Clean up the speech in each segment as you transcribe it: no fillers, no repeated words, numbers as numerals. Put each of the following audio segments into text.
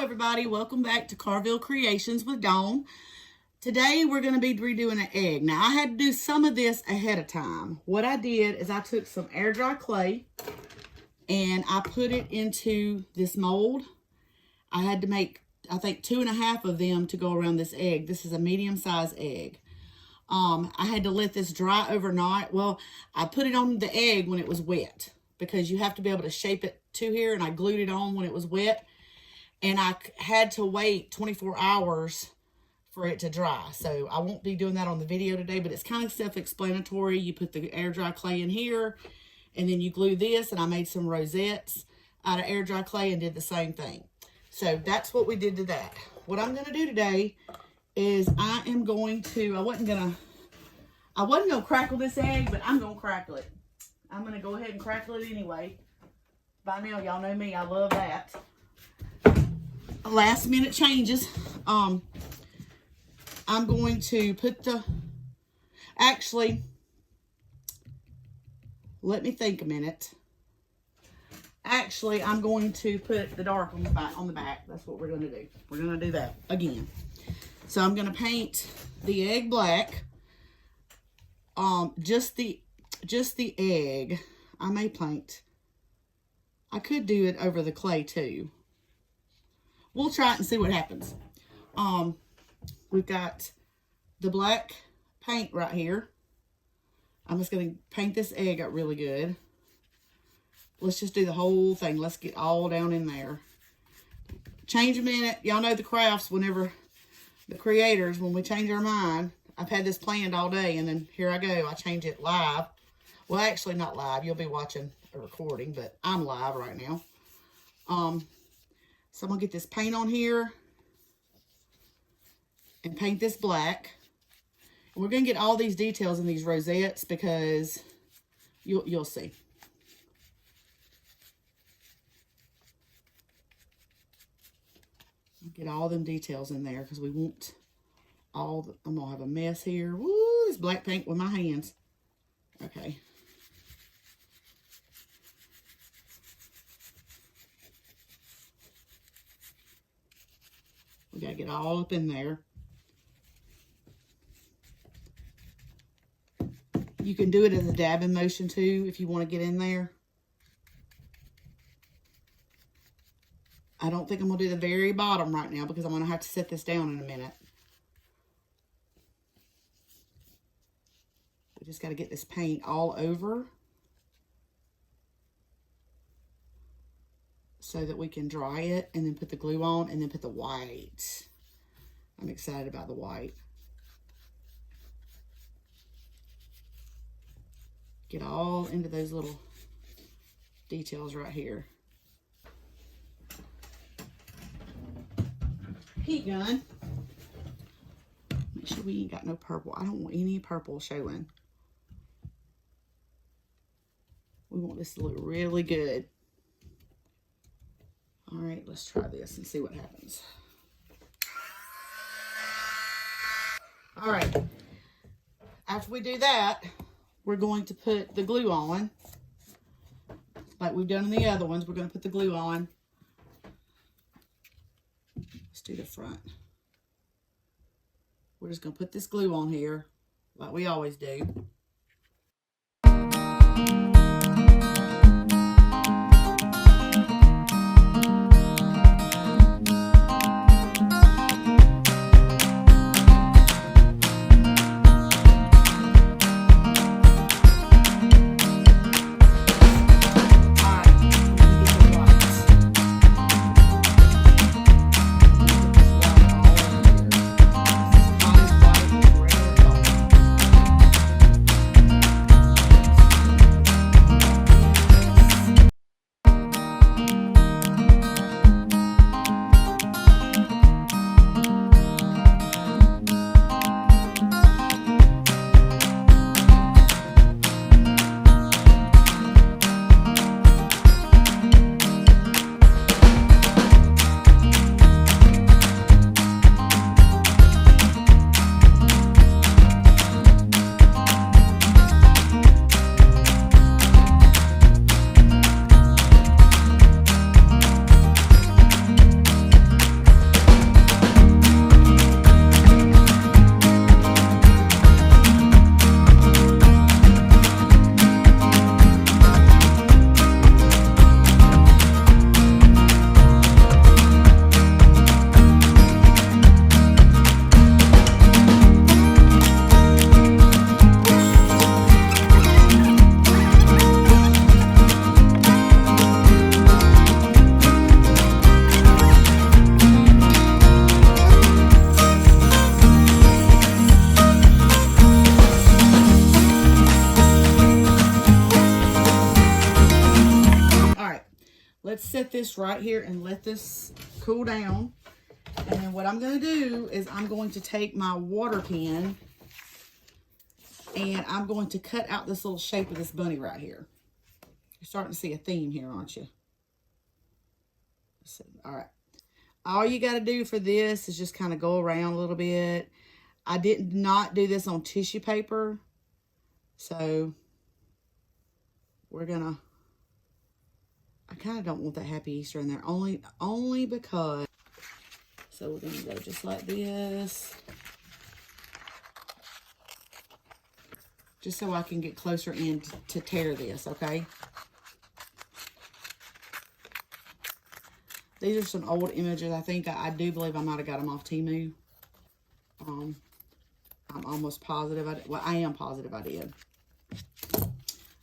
everybody, welcome back to Carrville Creations with Dawn. Today we're going to be redoing an egg. Now I had to do some of this ahead of time. What I did is I took some air dry clay and I put it into this mold. I had to make, I think, 2.5 of them to go around this egg. This is a medium-sized egg. I had to let this dry overnight. Well, I put it on the egg when it was wet because you have to be able to shape it to here, and I glued it on when it was wet. And I had to wait 24 hours for it to dry. So I won't be doing that on the video today, but it's kind of self-explanatory. You put the air dry clay in here, and then you glue this, and I made some rosettes out of air dry clay and did the same thing. So that's what we did to that. What I'm going to do today is I am going to, I wasn't going to crackle this egg, but I'm going to crackle it. I'm going to go ahead and crackle it anyway. By now, y'all know me. I love that. Last minute changes. I'm going to put the, actually, let me think a minute. Actually, I'm going to put the dark on the back. That's what we're going to do. We're going to do that again. So I'm going to paint the egg black. Just the egg. I may paint. I could do it over the clay too. We'll try it and see what happens. We've got the black paint right here. I'm just going to paint this egg up really good. Let's just do the whole thing. Let's get all down in there. Change a minute. Y'all know the crafts, whenever the creators, when we change our mind. I've had this planned all day, and then here I go. I change it live. Well, actually not live. You'll be watching a recording, but I'm live right now. So I'm going to get this paint on here and paint this black. And we're going to get all these details in these rosettes because you'll see. Get all them details in there because we want all the, I'm going to have a mess here. Woo, this black paint with my hands. Okay. We got to get all up in there. You can do it as a dabbing motion too if you want to get in there. I don't think I'm going to do the very bottom right now because I'm going to have to set this down in a minute. We just got to get this paint all over so that we can dry it and then put the glue on and then put the white. I'm excited about the white. Get all into those little details right here. Heat gun. Make sure we ain't got no purple. I don't want any purple showing. We want this to look really good. All right, let's try this and see what happens. All right. After we do that, we're going to put the glue on. Like we've done in the other ones, we're going to put the glue on. Let's do the front. We're just going to put this glue on here like we always do. let's set this right here and let this cool down. And then what I'm going to do is I'm going to take my water pen and I'm going to cut out this little shape of this bunny right here. You're starting to see a theme here, aren't you? All right. All you got to do for this is just kind of go around a little bit. I did not do this on tissue paper. So we're going to, I kind of don't want that Happy Easter in there. Only because, so we're going to go just like this. Just so I can get closer in to tear this, okay? These are some old images. I think I do believe I might have got them off Temu. I'm almost positive. I am positive I did.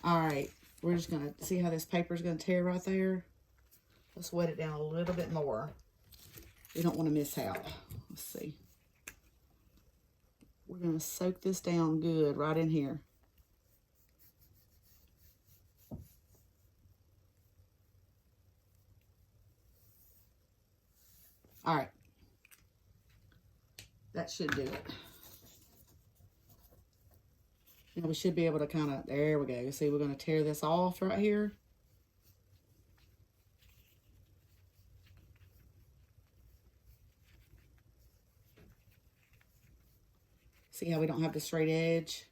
All right. We're just going to see how this paper is going to tear right there. Let's wet it down a little bit more. We don't want to miss out. Let's see. We're going to soak this down good right in here. All right. That should do it. Now we should be able to kind of, there we go. See, we're going to tear this off right here. See how we don't have the straight edge?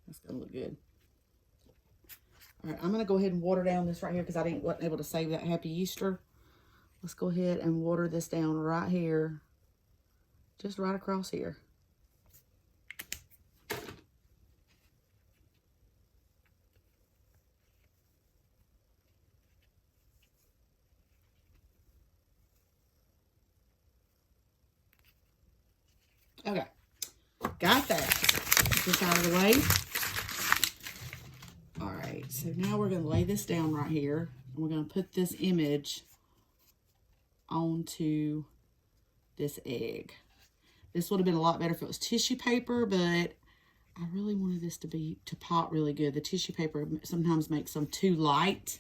That's going to look good. All right, I'm going to go ahead and water down this right here because I wasn't able to save that Happy Easter. Let's go ahead and water this down right here. Just right across here. Okay, got that. Get this out of the way. All right, so now we're going to lay this down right here. And we're going to put this image onto this egg. This would have been a lot better if it was tissue paper, but I really wanted this to pop really good. The tissue paper sometimes makes them too light.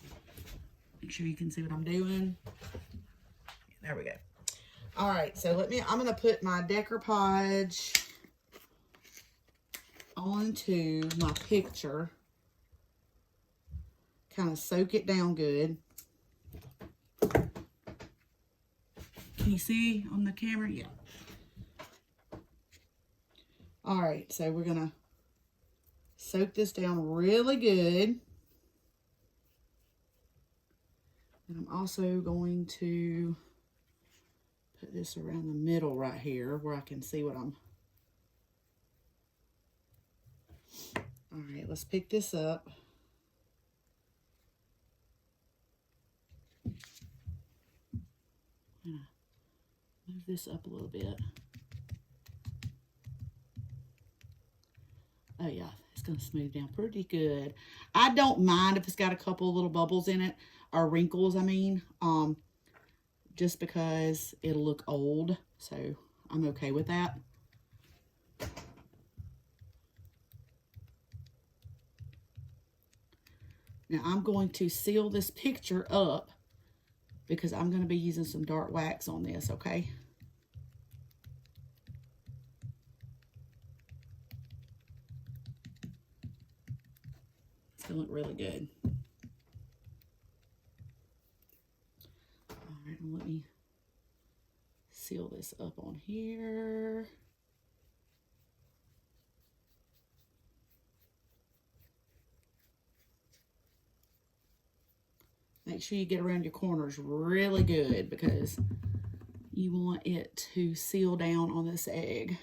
Make sure you can see what I'm doing. There we go. All right, so I'm going to put my decoupage onto my picture. Kind of soak it down good. Can you see on the camera? Yeah. All right, so we're going to soak this down really good. And I'm also going to put this around the middle right here where I can see what I'm... All right, let's pick this up. Move this up a little bit. Oh yeah, it's going to smooth down pretty good. I don't mind if it's got a couple little bubbles in it, or wrinkles, I mean, just because it'll look old, so I'm okay with that. Now I'm going to seal this picture up because I'm going to be using some dark wax on this, okay? It's going to look really good. All right, let me seal this up on here. Make sure you get around your corners really good because you want it to seal down on this egg.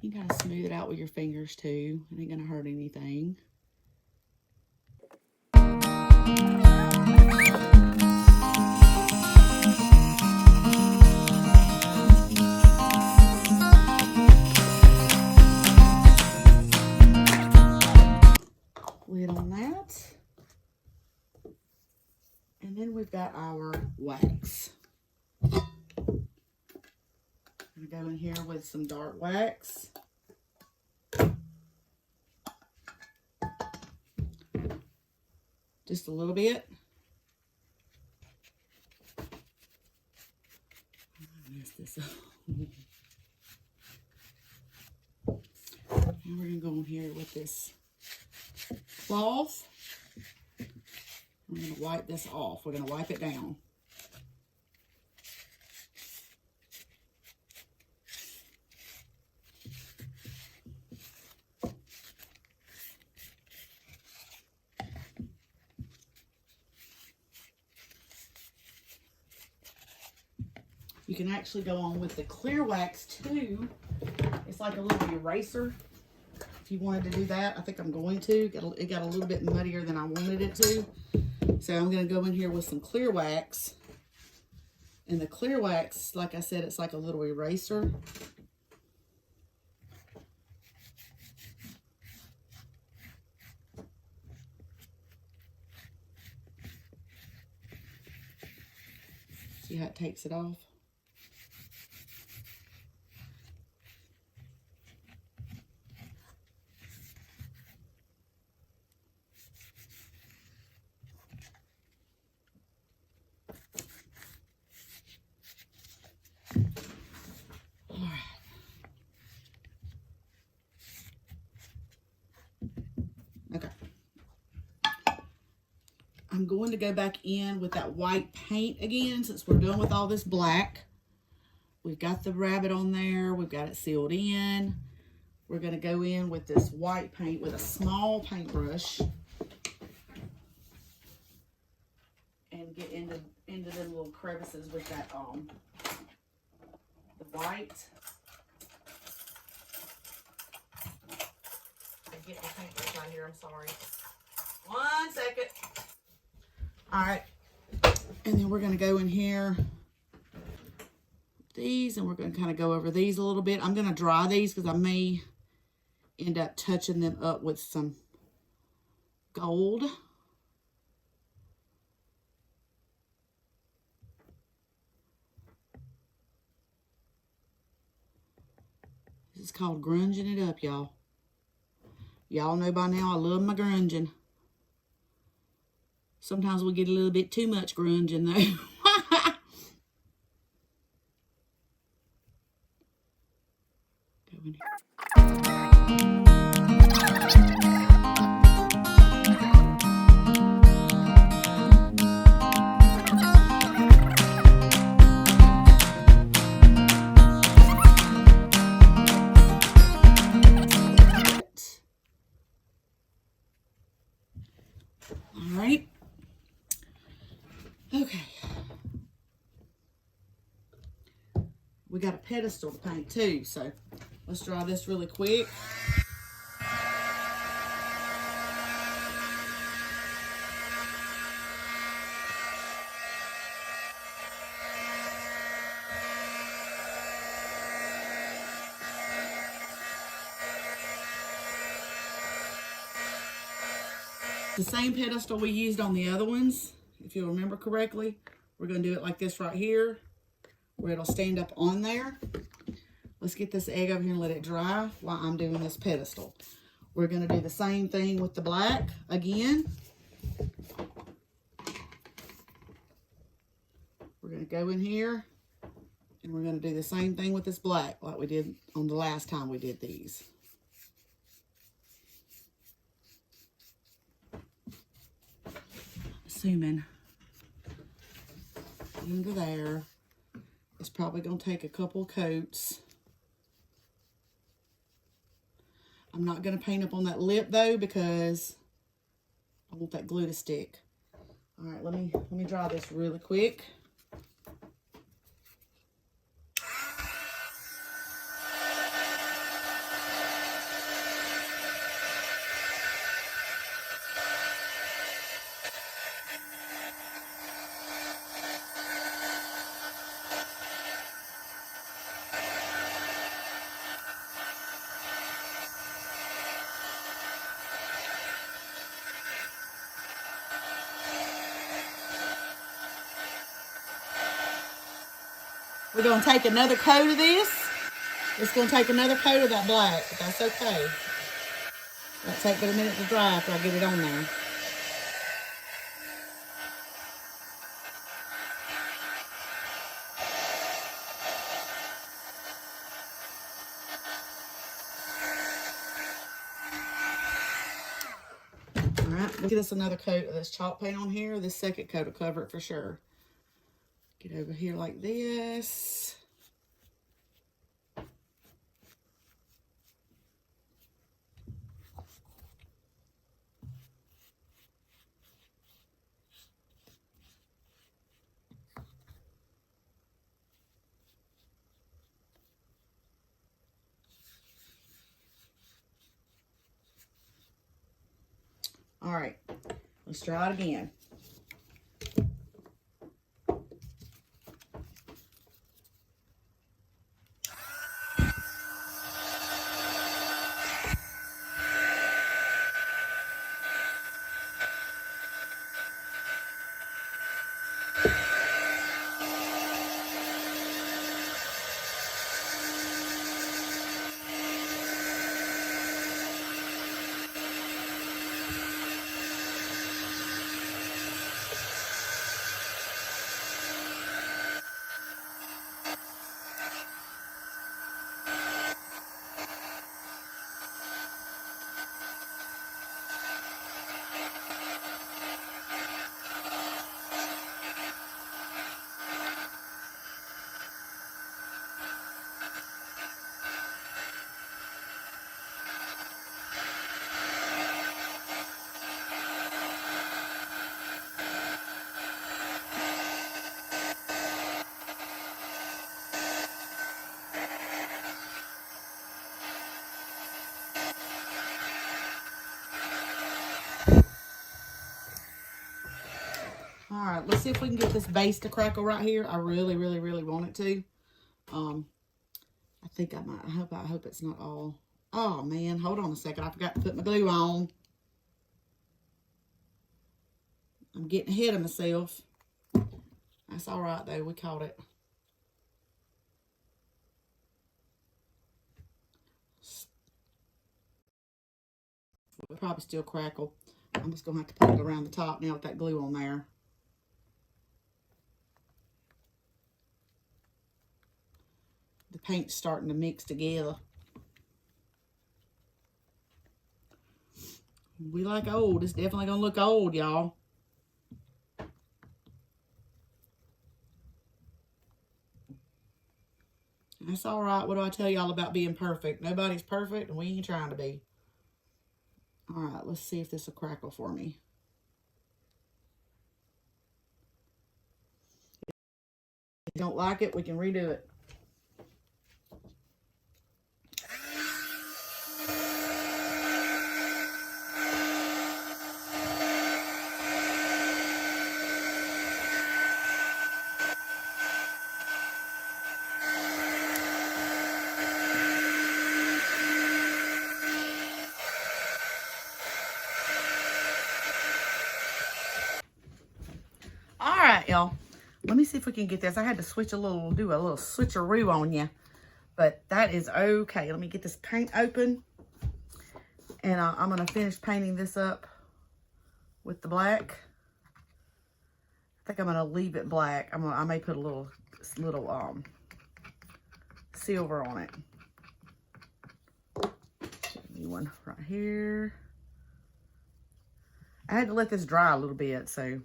You gotta smooth it out with your fingers too. It ain't gonna hurt anything. Lid on that. And then we've got our wax. I'm gonna go in here with some dark wax. And Just a little bit. Mess this up. And we're going to go in here with this cloth. We're going to wipe this off. We're going to wipe it down. You can actually go on with the clear wax too. It's like a little eraser. If you wanted to do that, I think I'm going to. It got a little bit muddier than I wanted it to. So I'm going to go in here with some clear wax. And the clear wax, like I said, it's like a little eraser. See how it takes it off? Okay. I'm going to go back in with that white paint again since we're done with all this black. We've got the rabbit on there. We've got it sealed in. We're going to go in with this white paint with a small paintbrush and get into them little crevices with that the white. Get my paintbrush out here, I'm sorry. 1 second. All right. And then we're going to go in here these, and we're going to kind of go over these a little bit. I'm going to dry these because I may end up touching them up with some gold. This is called grunging it up, y'all. Y'all know by now I love my grunging. Sometimes we get a little bit too much grunging though. Go in here. All right. Okay. We got a pedestal to paint too, so let's draw this really quick. The same pedestal we used on the other ones, if you'll remember correctly. We're going to do it like this right here, where it'll stand up on there. Let's get this egg over here and let it dry while I'm doing this pedestal. We're going to do the same thing with the black again. We're going to go in here, and we're going to do the same thing with this black like we did on the last time we did these. Assuming into there. It's probably going to take a couple coats. I'm not going to paint up on that lip though because I want that glue to stick. All right, let me dry this really quick. We're going to take another coat of this. It's going to take another coat of that black, but that's okay. That'll take but a minute to dry after I get it on there. right, let's get us another coat of this chalk paint on here. This second coat will cover it for sure. Get over here like this. All right, let's try it again. All right, let's see if we can get this base to crackle right here. I really, really, really want it to. I think I might. I hope it's not all. Oh, man, hold on a second. I forgot to put my glue on. I'm getting ahead of myself. That's all right, though. We caught it. It'll probably still crackle. I'm just going to have to put it around the top now with that glue on there. The paint's starting to mix together. We like old. It's definitely going to look old, y'all. That's all right. What do I tell y'all about being perfect? Nobody's perfect, and we ain't trying to be. All right, let's see if this will crackle for me. If you don't like it, we can redo it. All right, y'all. Let me see if we can get this. I had to do a little switcheroo on you, but that is okay. Let me get this paint open, and I'm gonna finish painting this up with the black. I think I'm gonna leave it black. I may put a little silver on it. New one right here. I had to let this dry a little bit, so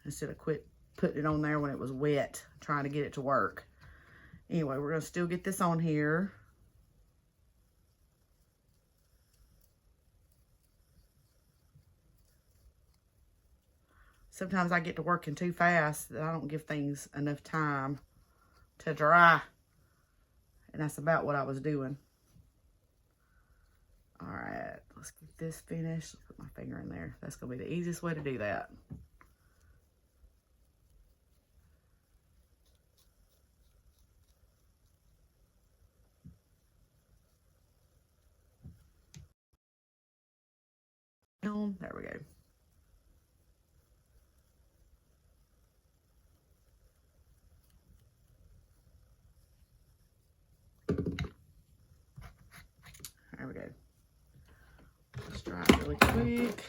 instead of quit putting it on there when it was wet, trying to get it to work. Anyway, we're going to still get this on here. Sometimes I get to working too fast that I don't give things enough time to dry. And that's about what I was doing. All right, let's get this finished. Put my finger in there. That's going to be the easiest way to do that. There we go. There we go. Let's dry it really quick.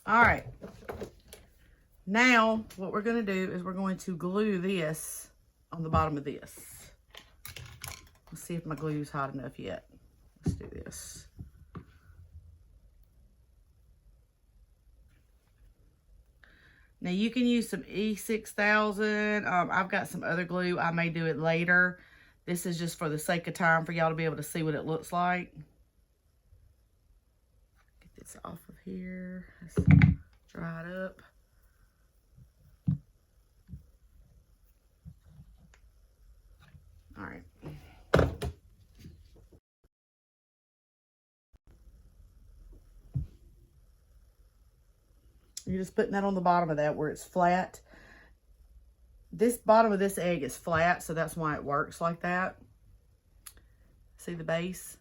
All right. Now, what we're going to do is we're going to glue this on the bottom of this. Let's see if my glue's hot enough yet. Let's do this. Now, you can use some E6000. I've got some other glue. I may do it later. This is just for the sake of time for y'all to be able to see what it looks like. Get this off of here. Let's dry it up. All right. You're just putting that on the bottom of that where it's flat. This bottom of this egg is flat, so that's why it works like that. See the base?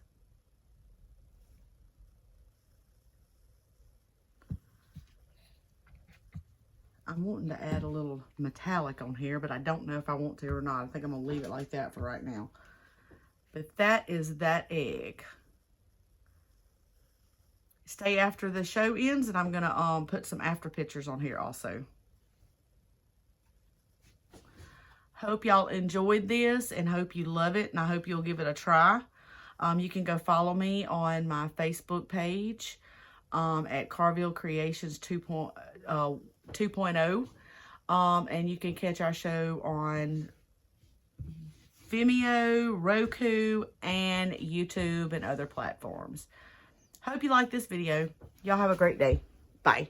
I'm wanting to add a little metallic on here, but I don't know if I want to or not. I think I'm going to leave it like that for right now. But that is that egg. Stay after the show ends, and I'm going to put some after pictures on here also. Hope y'all enjoyed this and hope you love it, and I hope you'll give it a try. You can go follow me on my Facebook page at Carrville Creations 2.0. And you can catch our show on Vimeo, Roku, and YouTube and other platforms. Hope you like this video. Y'all have a great day. Bye.